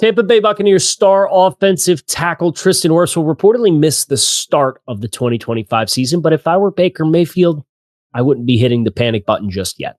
Tampa Bay Buccaneers star offensive tackle Tristan Wirfs will reportedly miss the start of the 2025 season, but if I were Baker Mayfield, I wouldn't be hitting the panic button just yet.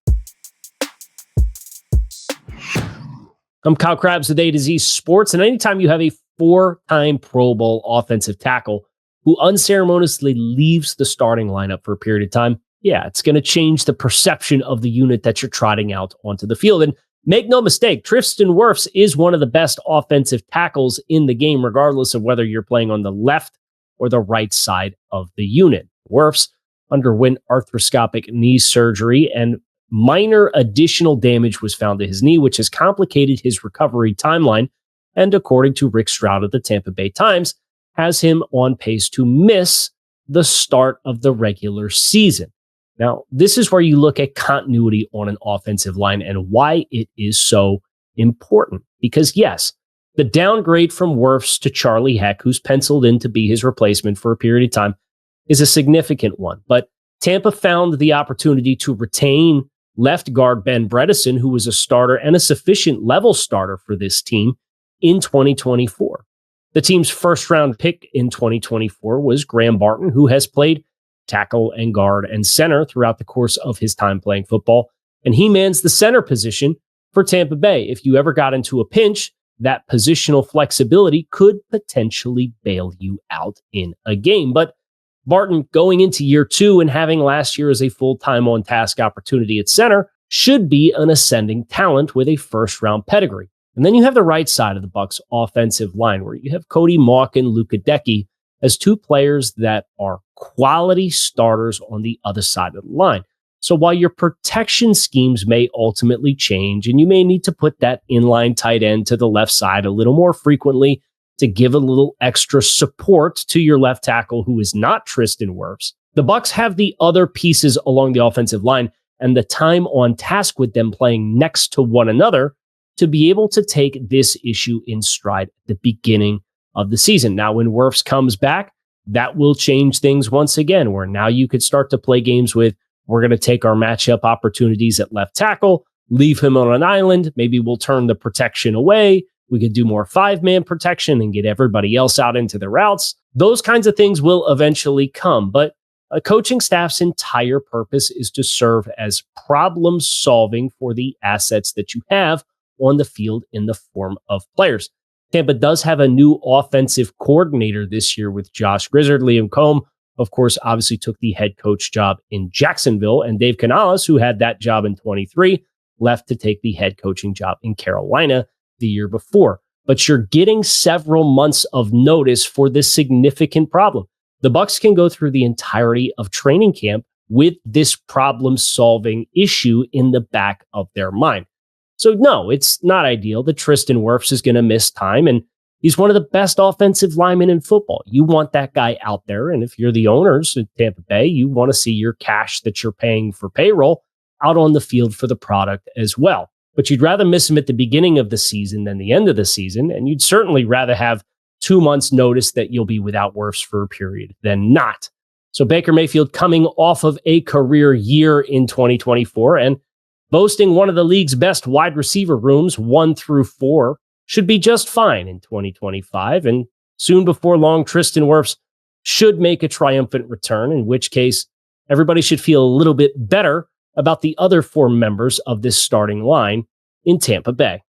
I'm Kyle Krabs with A to Z Sports, and anytime you have a four-time Pro Bowl offensive tackle who unceremoniously leaves the starting lineup for a period of time, yeah, it's going to change the perception of the unit that you're trotting out onto the field. And make no mistake, Tristan Wirfs is one of the best offensive tackles in the game, regardless of whether you're playing on the left or the right side of the unit. Wirfs underwent arthroscopic knee surgery, and minor additional damage was found to his knee, which has complicated his recovery timeline, and according to Rick Stroud of the Tampa Bay Times, has him on pace to miss the start of the regular season. Now, this is where you look at continuity on an offensive line and why it is so important. Because yes, the downgrade from Wirfs to Charlie Heck, who's penciled in to be his replacement for a period of time, is a significant one. But Tampa found the opportunity to retain left guard Ben Bredesen, who was a starter and a sufficient level starter for this team in 2024. The team's first round pick in 2024 was Graham Barton, who has played tackle and guard and center throughout the course of his time playing football. And he mans the center position for Tampa Bay. If you ever got into a pinch, that positional flexibility could potentially bail you out in a game. But Barton, going into year two and having last year as a full-time on-task opportunity at center, should be an ascending talent with a first-round pedigree. And then you have the right side of the Bucs offensive line, where you have Cody Mauch and Luka Decky as two players that are quality starters on the other side of the line. So while your protection schemes may ultimately change, and you may need to put that inline tight end to the left side a little more frequently to give a little extra support to your left tackle, who is not Tristan Wirfs, the Bucs have the other pieces along the offensive line and the time on task with them playing next to one another to be able to take this issue in stride at the beginning of the season. Now, when Wirfs comes back, that will change things once again, where now you could start to play games with, we're going to take our matchup opportunities at left tackle, leave him on an island. Maybe we'll turn the protection away. We could do more five-man protection and get everybody else out into the routes. Those kinds of things will eventually come. But a coaching staff's entire purpose is to serve as problem solving for the assets that you have on the field in the form of players. Tampa does have a new offensive coordinator this year with Josh Grizzard. Liam Cohn, of course, obviously took the head coach job in Jacksonville, and Dave Canales, who had that job in 23, left to take the head coaching job in Carolina the year before. But you're getting several months of notice for this significant problem. The Bucs can go through the entirety of training camp with this problem-solving issue in the back of their mind. So no, it's not ideal that Tristan Wirfs is going to miss time, and he's one of the best offensive linemen in football. You want that guy out there, and if you're the owners at Tampa Bay, you want to see your cash that you're paying for payroll out on the field for the product as well. But you'd rather miss him at the beginning of the season than the end of the season, and you'd certainly rather have 2 months notice that you'll be without Wirfs for a period than not. So Baker Mayfield, coming off of a career year in 2024 and boasting one of the league's best wide receiver rooms, 1 through 4, should be just fine in 2025. And soon before long, Tristan Wirfs should make a triumphant return, in which case everybody should feel a little bit better about the other 4 members of this starting line in Tampa Bay.